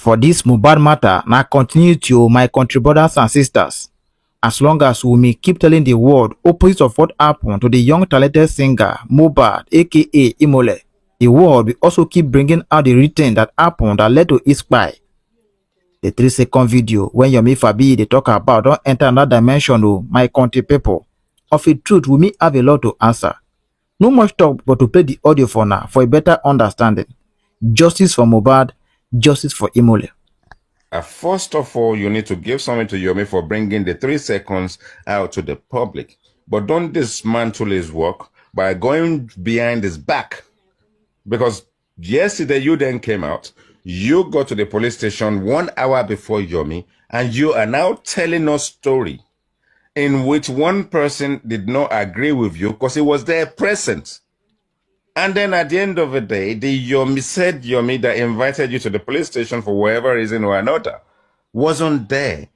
for this Mubad matter now continue to my country brothers and sisters. As long as we may keep telling the world opposite of what happened to the young talented singer Mubad aka Imole, the world will also keep bringing out the written that happened that led to his spy. The 3-second video when Yomi Fabi they talk about don't enter another dimension my country people. Of a truth we may have a lot to answer. No much talk but to play the audio for now for a better understanding. Justice for Mubad, justice for Imole. First of all, you need to give something to Yomi for bringing the 3 seconds out to the public. But don't dismantle his work by going behind his back. Because yesterday you then came out, you got to the police station 1 hour before Yomi, and you are now telling us story in which one person did not agree with you because he was there present. And then at the end of the day, the Yomi that invited you to the police station for whatever reason or another wasn't there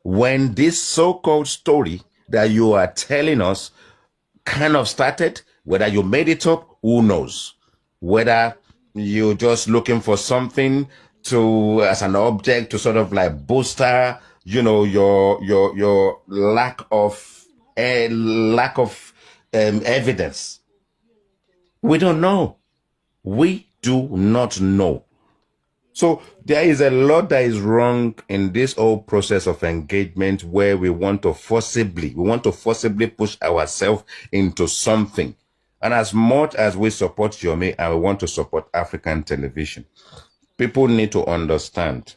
when this so-called story that you are telling us kind of started. Whether you made it up, who knows? Whether you're just looking for something to as an object to sort of like bolster, you know, your lack of evidence. We don't know. We do not know. So there is a lot that is wrong in this whole process of engagement where we want to forcibly push ourselves into something. And as much as we support Yomi and we want to support African television, people need to understand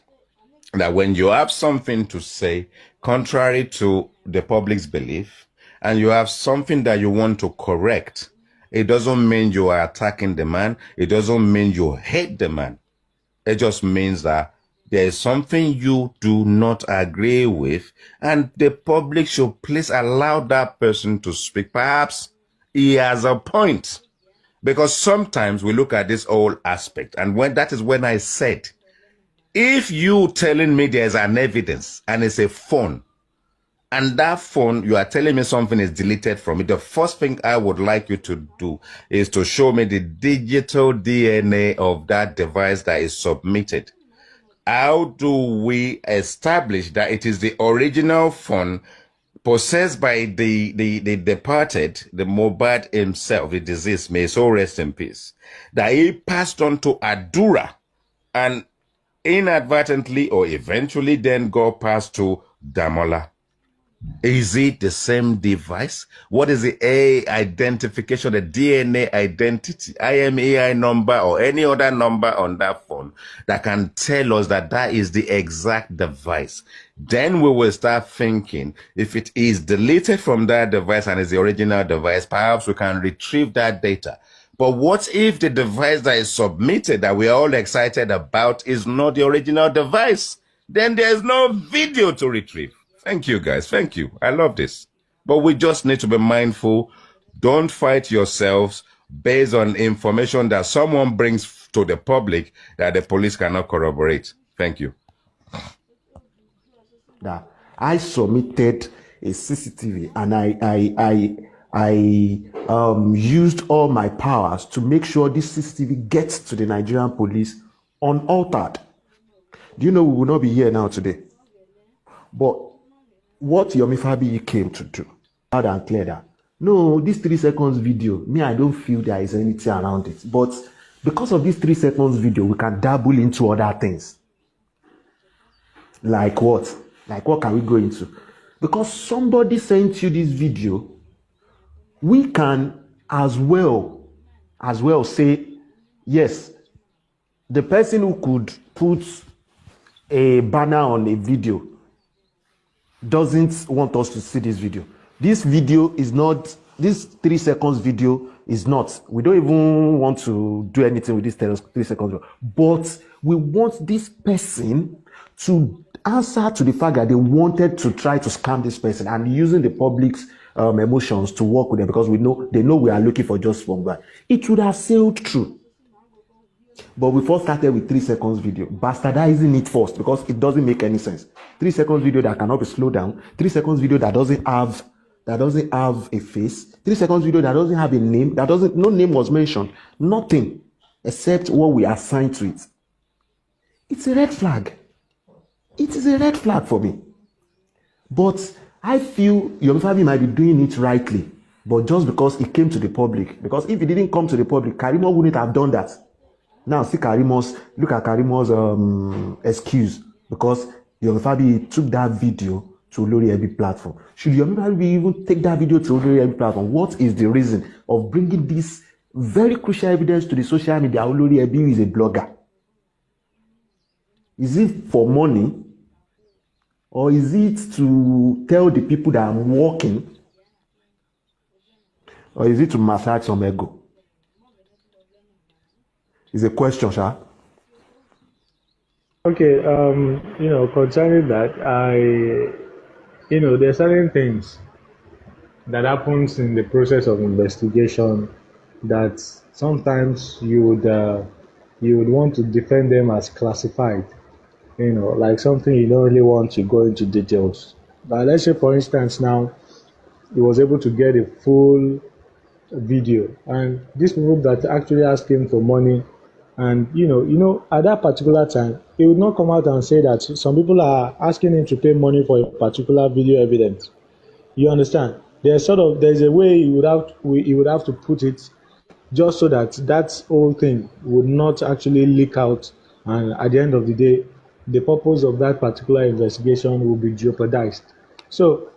that when you have something to say contrary to the public's belief and you have something that you want to correct, it doesn't mean you are attacking the man. It doesn't mean you hate the man. It just means that there is something you do not agree with, and the public should please allow that person to speak. Perhaps he has a point. Because sometimes we look at this whole aspect, and that is when I said, if you telling me there's an evidence and it's a phone, and that phone, you are telling me something is deleted from it, the first thing I would like you to do is to show me the digital DNA of that device that is submitted. How do we establish that it is the original phone possessed by the departed, the Mubad himself, the deceased, may so rest in peace, that he passed on to Adura and inadvertently or eventually then got passed to Damola? Is it the same device? What is the identification, the DNA identity, IMEI number or any other number on that phone that can tell us that that is the exact device? Then we will start thinking, if it is deleted from that device and is the original device, perhaps we can retrieve that data. But what if the device that is submitted that we are all excited about is not the original device? Then there's no video to retrieve. Thank you, guys. Thank you. I love this. But we just need to be mindful. Don't fight yourselves based on information that someone brings to the public that the police cannot corroborate. Thank you. That I submitted a CCTV and I used all my powers to make sure this CCTV gets to the Nigerian police unaltered. Do you know we will not be here now today? But what Yomi Fabi came to do, loud and clear that, no, this 3 seconds video, me, I don't feel there is anything around it. But because of this 3 seconds video, we can dabble into other things. Like what? Like what can we go into? Because somebody sent you this video, we can as well say, yes, the person who could put a banner on a video doesn't want us to see this video. This video is not, this 3 seconds video is not. We don't even want to do anything with this 3 seconds video. But we want this person to answer to the fact that they wanted to try to scam this person and using the public's emotions to work with them because they know we are looking for just one guy. It would have sailed through. But we first started with 3 seconds video, bastardizing it first because it doesn't make any sense. 3 seconds video that cannot be slowed down, 3 seconds video that doesn't have a face, 3 seconds video that doesn't have a name, no name was mentioned, nothing except what we assigned to it. It's a red flag. It is a red flag for me. But I feel Yomi Fabi might be doing it rightly, but just because it came to the public. Because if it didn't come to the public, Karimo wouldn't have done that. Now look at Karimo's excuse, because Yomi Fabi took that video to Olori Ebi platform. Should Yomi Fabi even take that video to Olori Ebi platform? What is the reason of bringing this very crucial evidence to the social media? Olori Ebi is a blogger. Is it for money? Or is it to tell the people that I'm working? Or is it to massage some ego? It's a question, Sha. Okay, concerning that, there are certain things that happens in the process of investigation that sometimes you would want to defend them as classified. Like something you don't really want to go into details. But let's say, for instance, now he was able to get a full video, and these people that actually asked him for money, and at that particular time, he would not come out and say that some people are asking him to pay money for a particular video evidence. You understand? There's a way he would have to put it, just so that whole thing would not actually leak out, and at the end of the day, the purpose of that particular investigation will be jeopardized. So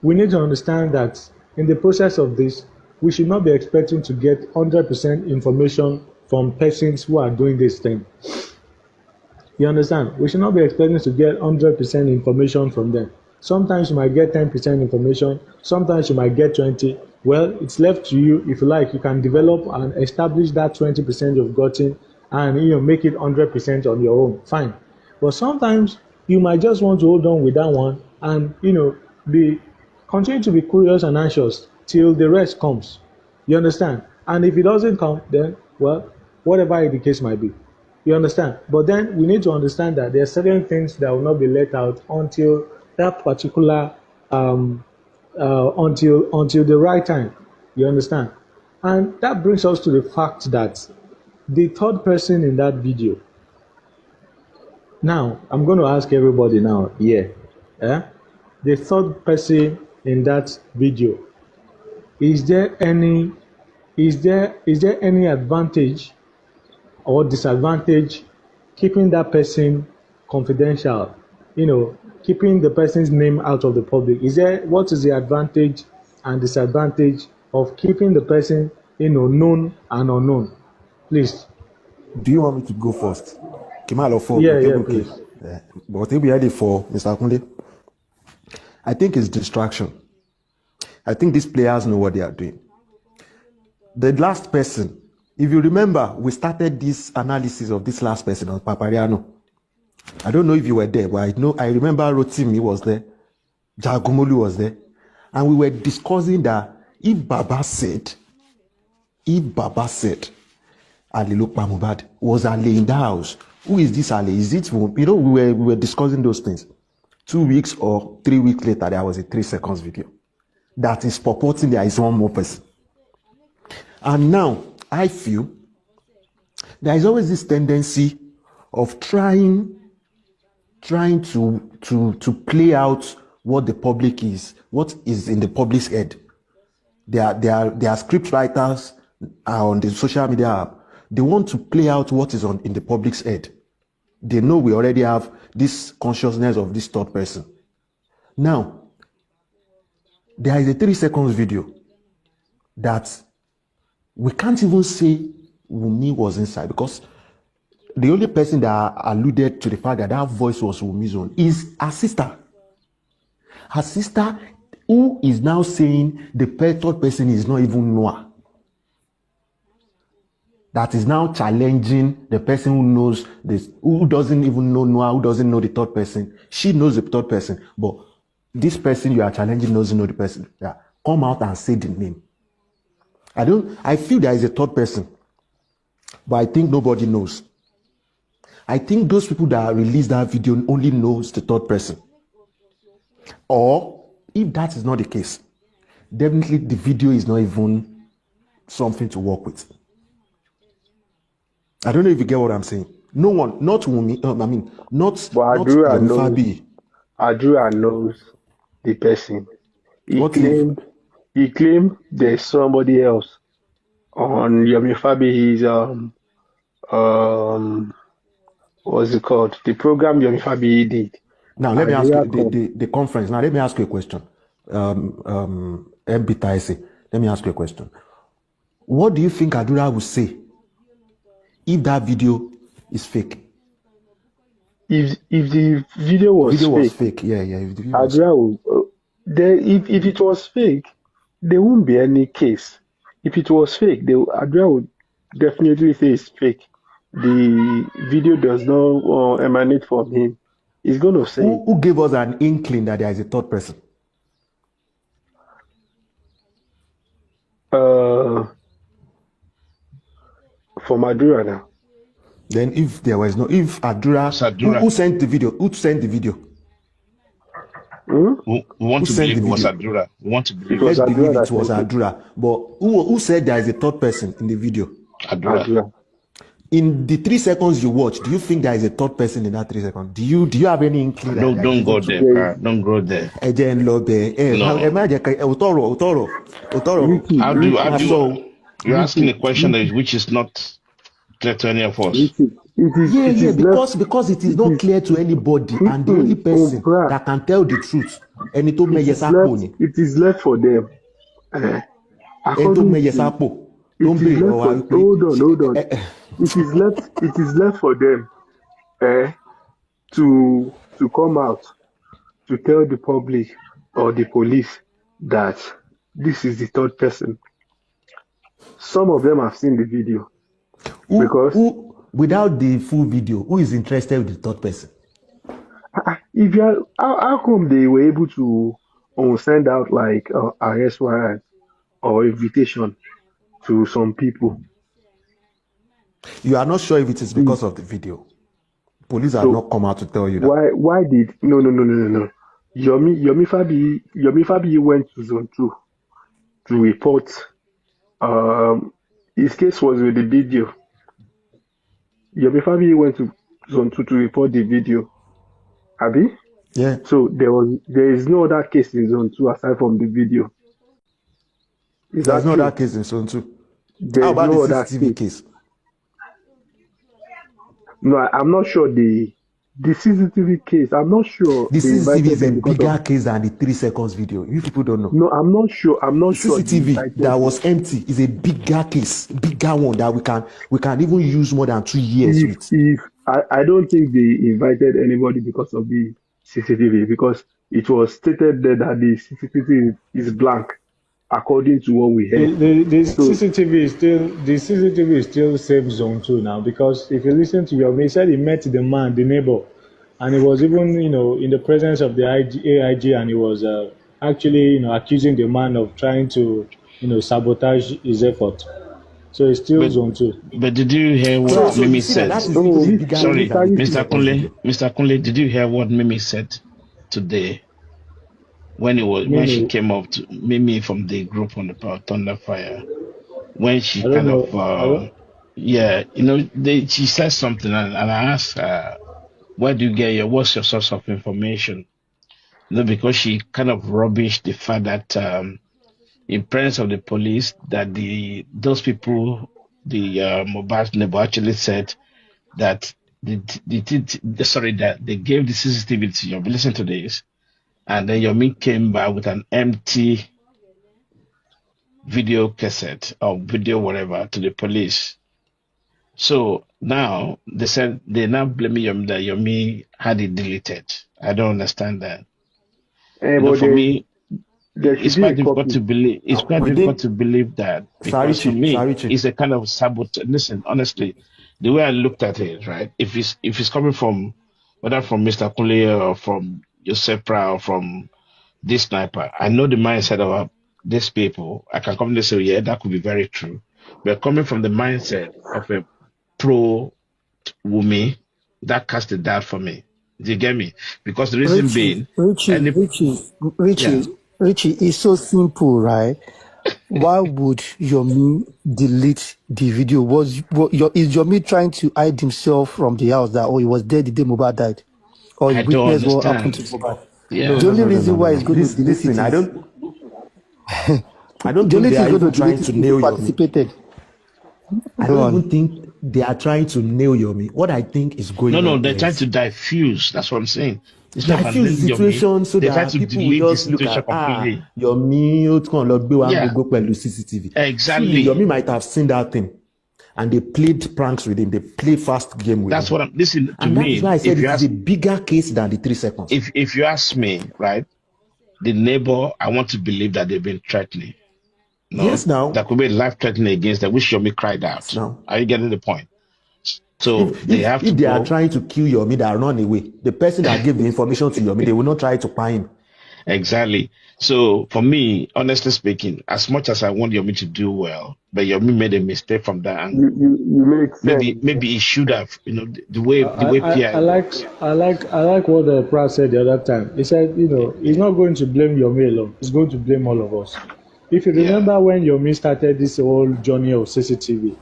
we need to understand that in the process of this, we should not be expecting to get 100% information from persons who are doing this thing. You understand? We should not be expecting to get 100% information from them. Sometimes you might get 10% information, sometimes you might get 20. Well, it's left to you. If you like, you can develop and establish that 20% you've gotten and make it 100% on your own. Fine. But sometimes you might just want to hold on with that one and continue to be curious and anxious till the rest comes. You understand? And if it doesn't come, then whatever the case might be. You understand? But then we need to understand that there are certain things that will not be let out until that particular until the right time. You understand? And that brings us to the fact that the third person in that video. Now, I'm going to ask everybody now here. The third person in that video, is there any advantage or disadvantage keeping that person confidential? Keeping the person's name out of the public. What is the advantage and disadvantage of keeping the person, known and unknown? Please. Do you want me to go first? Yeah, please. But we'll be ready for Mr. Akunde. I think it's distraction. I think these players know what they are doing. The last person, if you remember, we started this analysis of this last person on Papariano. I don't know if you were there, but I remember Rotimi was there, Jagumolu was there, and we were discussing that if Baba said Ali Lokpa Mubad was Ali in the house, who is this Ali? Is it, we were discussing those things. 2 weeks or 3 weeks later, there was a 3 seconds video that is purporting there is one more person. And now I feel there is always this tendency of trying to play out what the public is, what is in the public's head. There are script writers on the social media app. They want to play out what is in the public's head. They know we already have this consciousness of this third person. Now, there is a 3 seconds video that we can't even say Wunmi was inside, because the only person that alluded to the fact that that voice was Wunmi's own is her sister. Her sister, who is now saying the third person is not even Noah. That is now challenging the person who knows this, who doesn't even know Noah, who doesn't know the third person. She knows the third person, but this person you are challenging doesn't know the person. Yeah. Come out and say the name. I feel there is a third person, but I think nobody knows. I think those people that released that video only knows the third person. Or if that is not the case, definitely the video is not even something to work with. I don't know if you get what I'm saying. No one, not Wunmi, not But Yomi Fabi. Adura knows the person. What if? He claimed there's somebody else on Yomi Fabi's what's it called? The program Yomi Fabi did. Now let me ask Adura you the conference. Now let me ask you a question. MBTIC. Let me ask you a question. What do you think Adura would say if that video is fake? If the video was fake, yeah. If the video Adura would, if it was fake, there won't be any case. If it was fake, Adura would definitely say it's fake. The video does not emanate from him. He's going to say. Who gave us an inkling that there is a third person? From Adura now. Then if there was no, if Adura, who sent the video? Who sent the video? We want to believe it was Adura. We want to believe Let's believe it was Adura. But who said there is a third person in the video? Adura. In the 3 seconds you watch, do you think there is a third person in that 3 seconds? Do you have any inkling? Don't go there. Don't go there. You're asking a question which is not clear to any of us. Because it is not clear to anybody, and the only person that can tell the truth, it is left for them. Hold on. It is left for them to come out to tell the public or the police that this is the third person. Some of them have seen the video. Without the full video, who is interested with the third person? How come they were able to send out like arrest warrant or invitation to some people? You are not sure if it is because of the video. Police have not come out to tell you that. Why did no? Yomi Fabi went to Zone 2 to report. His case was with the video. Yabi Fabi went to Zone 2 to report the video. Abi? Yeah. So there is no other case in Zone 2 aside from the video. There's no other case in Zone 2. How about the CCTV case? No, I'm not sure the CCTV case. I'm not sure. The CCTV is a bigger case than the 3 seconds video. You people don't know. No, I'm not sure. CCTV that was empty is a bigger case, bigger one that we can even use more than 2 years with. I don't think they invited anybody because of the CCTV, because it was stated there that the CCTV is blank, according to what we heard. The CCTV is still safe Zone 2 now, because if you listen to Yomi, he said he met the man, the neighbor, and he was even in the presence of the AIG, and he was actually accusing the man of trying to sabotage his effort. So it's still Zone 2. But did you hear what Mimi said? Sorry, Mr. Kunle, did you hear what Mimi said today? When she came up to Mimi from the group on the Power Thunder Fire, when she she said something, and I asked her, where do you get what's your source of information? Because she kind of rubbished the fact that in presence of the police, that those people, the Mubad neighbor actually said that that they gave the CCTV to Yomi. Listen to this. And then Yomi came back with an empty video cassette or video whatever to the police. So now they said they're now blaming Yomi that Yomi had it deleted. I don't understand that. For me, it's quite difficult to believe. It's quite difficult to believe that, because for me, it's a kind of sabotage. Listen, honestly, the way I looked at it, right? If it's coming from whether from Mr. Kunle or from Joseph Prow, from this sniper, I know the mindset of these people. I can come and say, yeah, that could be very true. But coming from the mindset of a pro Wunmi, that cast a doubt for me. Do you get me? Because the reason being, Richie, it's so simple, right? Why would Yomi delete the video? Is Yomi trying to hide himself from the house that he was dead the day Mubad died? Or he I don't witnessed what happened to understand. Mubad? No, Yeah. The no, only no, no, no, reason no, why no. he's going to This, delete it listen, is I don't the think only they thing are he's going to even delete trying is to if he nail Yomi. participated. I Go don't on. even think they are trying to nail Yomi. What I think is No, going no, on they're trying is to diffuse. That's what I'm saying. Instead of diffuse handling the your me, situation so they try that to people will delete the just look situation at completely. Yomi ó kàn lọ gbé wa ń Yeah, gbogbo pẹ̀lú CCTV. Truly, exactly. Yomi might have seen that thing, and they played pranks with him. They played fast game with That's him, what I'm. Listen to and that is me. why I said it is a bigger case than the 3 seconds. If you ask me, right, the neighbor, I want to believe that they've been threatening. No, Yes, now. that could be life threatening against them, which Yomi cried Yes, out. now. Are you getting the point? So If they if have to if they are go. trying to kill Yomi, that run away. The person that gave the information to Yomi, they will not try to find him. Exactly. So for me, honestly speaking, as much as I want Yomi to do well, but Yomi made a mistake from that angle. You make sense. Maybe he should have, the way I PI like works. I like what the Pratt said the other time. He said, he's not going to blame Yomi alone. He's going to blame all of us. If you Yeah. remember when Yomi started this whole journey of CCTV,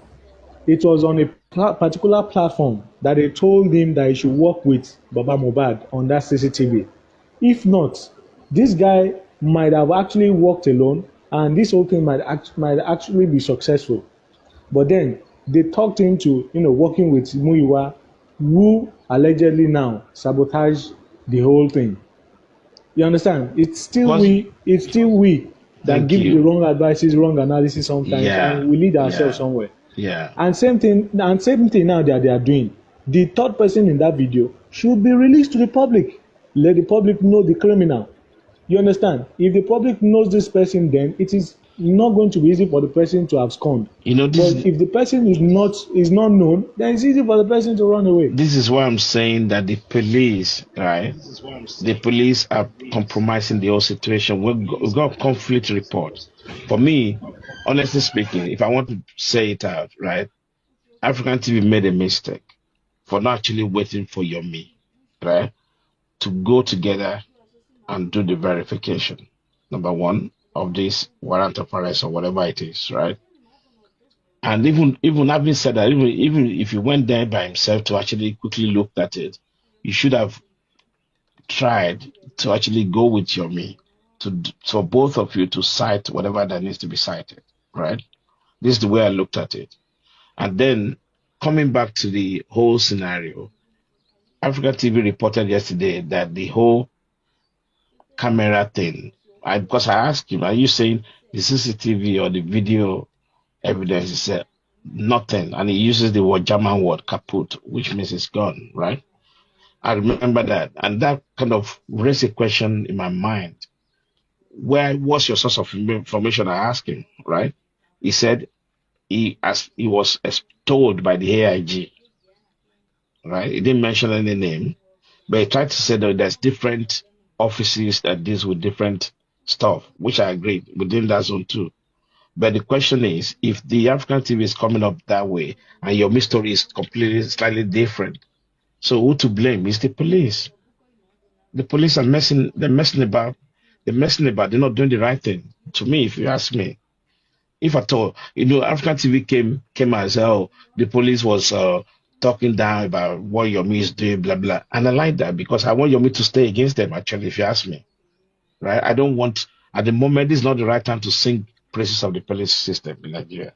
it was on a particular platform that they told him that he should work with Baba Mubad on that CCTV. If not, this guy might have actually worked alone, and this whole thing might actually be successful. But then they talked him to, working with Muiwa, who allegedly now sabotage the whole thing. You understand? It's still Was we that Thank give the you. wrong advices, wrong analysis sometimes, Yeah. and we lead ourselves Yeah. somewhere. Yeah. And same thing now that they are doing. The third person in that video should be released to the public. Let the public know the criminal. You understand? If the public knows this person, then it is not going to be easy for the person to abscond. But if the person is not known, then it's easy for the person to run away. This is why I'm saying that the police, right? The police are compromising the whole situation. We've got conflict report. For me, honestly speaking, if I want to say it out, right? African TV made a mistake for not actually waiting for Yomi, right? To go together and do the verification. Number one, of this warrant of arrest or whatever it is, right? And even having said that, even if he went there by himself to actually quickly look at it, you should have tried to actually go with Yomi for both of you to cite whatever that needs to be cited, right? This is the way I looked at it. And then coming back to the whole scenario, Africa TV reported yesterday that the whole camera thing, because I asked him, are you saying the CCTV or the video evidence? He said nothing. And he uses the word German word kaput, which means it's gone, right? I remember that. And that kind of raised a question in my mind. What's your source of information? I asked him, right? He said he was told by the AIG, right? He didn't mention any name, but he tried to say that there's different offices that deals with different stuff, which I agree within that zone too. But the question is, if the African TV is coming up that way and your mystery is completely slightly different, so who to blame? Is the police. The police are they're messing about. They're not doing the right thing. To me, if you ask me, if at all, African TV came as the police was talking down about what Yomi is doing, blah blah. And I like that because I want Yomi to stay against them, actually, if you ask me. Right? I don't want at the moment, this is not the right time to sing praises of the police system in Nigeria.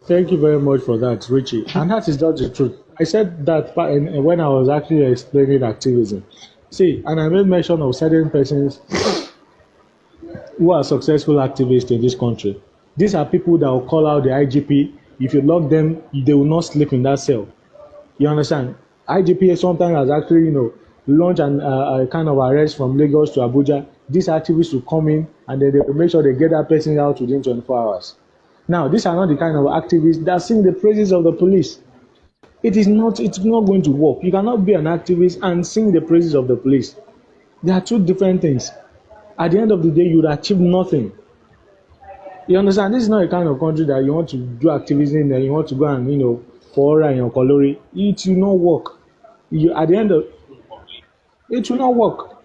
Thank you very much for that, Richie. And that is just the truth. I said that when I was actually explaining activism. See, and I made mention of certain persons who are successful activists in this country. These are people that will call out the IGP. If you lock them, they will not sleep in that cell. You understand? IGP sometimes has actually, launched a kind of arrest from Lagos to Abuja. These activists will come in and then they will make sure they get that person out within 24 hours. Now, these are not the kind of activists that sing the praises of the police. It's not going to work. You cannot be an activist and sing the praises of the police. They are two different things. At the end of the day, you would achieve nothing. You understand? This is not a kind of country that you want to do activism and you want to go and, pour in your colori. It will not work. At the end of it will not work.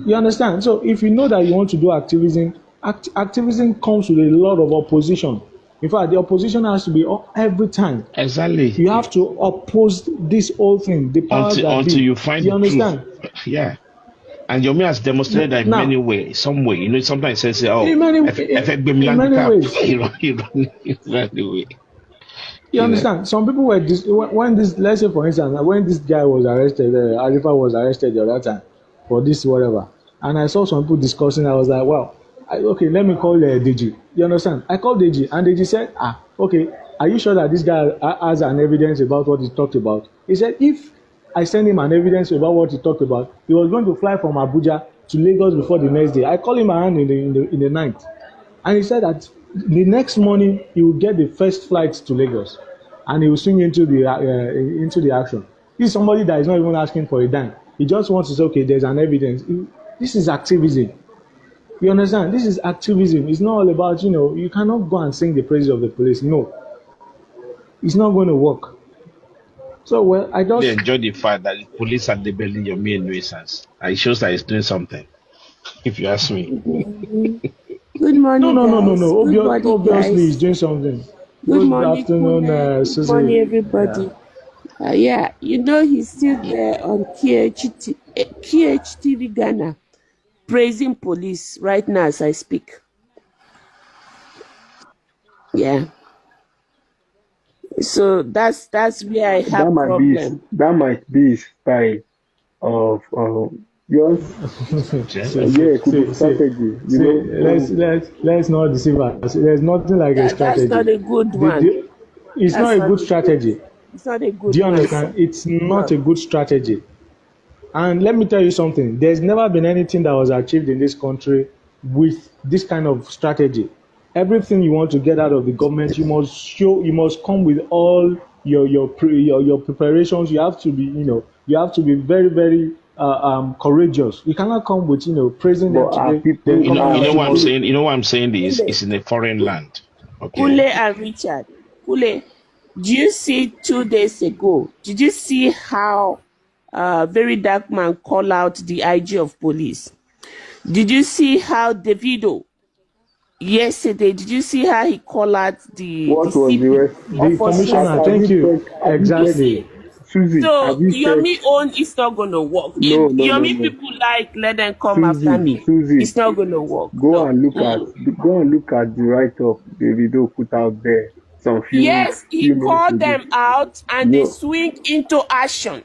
You understand? So if you know that you want to do activism, Activism comes with a lot of opposition. In fact, the opposition has to be up every time. Exactly. You have to oppose this whole thing, the powers that Until be. you find You the understand? truth. Yeah. And Yomi has demonstrated that in Now, many ways, some way. You know, sometimes he says, oh, in many ways. he run away. You understand? Some people were when this, let's say for instance, when this guy was arrested, Arifa was arrested the other time for this whatever, and I saw some people discussing. I was like, well, okay, let me call DG. You understand? I called DG, and DG said, okay, are you sure that this guy has an evidence about what he talked about? He said, if I send him an evidence about what he talked about, he was going to fly from Abuja to Lagos before the next day. I called him around in the night, and he said that the next morning he will get the first flight to Lagos, and he will swing into the action. This is somebody that is not even asking for a dime. He just wants to say, okay, there's an evidence. This is activism. You understand? This is activism. It's not all about, you cannot go and sing the praises of the police. No, it's not going to work. So, well, I just enjoy the fact that the police are labeling your mere nuisance. It shows that it's doing something. If you ask me. Good morning. No. Obviously, he's doing something. Good morning, afternoon, Good morning, everybody. He's still there on QHTV Ghana, praising police right now as I speak. Yeah. So that's where I have problem. That might be his style of strategy. Let's not deceive us. There's nothing like a strategy. That's not a good one. It's not a good strategy. It's not a good one. Do you understand? It's not a good strategy. And let me tell you something. There's never been anything that was achieved in this country with this kind of strategy. Everything you want to get out of the government, you must come with all your preparations. You have to be, you have to be very, very courageous. You cannot come with, praising them today. You know what I'm saying? You know what I'm saying is it's in a foreign land. Okay. Kule and Richard. Kule, do you see 2 days ago? Did you see how Very Dark Man called out the IG of police? Did you see how Davido yesterday? Did you see how he called out the commissioner? Thank you. Exactly. Susie, so Yomi own is not gonna work. If Yomi people let them come after me. Susie, it's not gonna work. Go and look at the write-up Davido put out there. He called them out and they swing into action.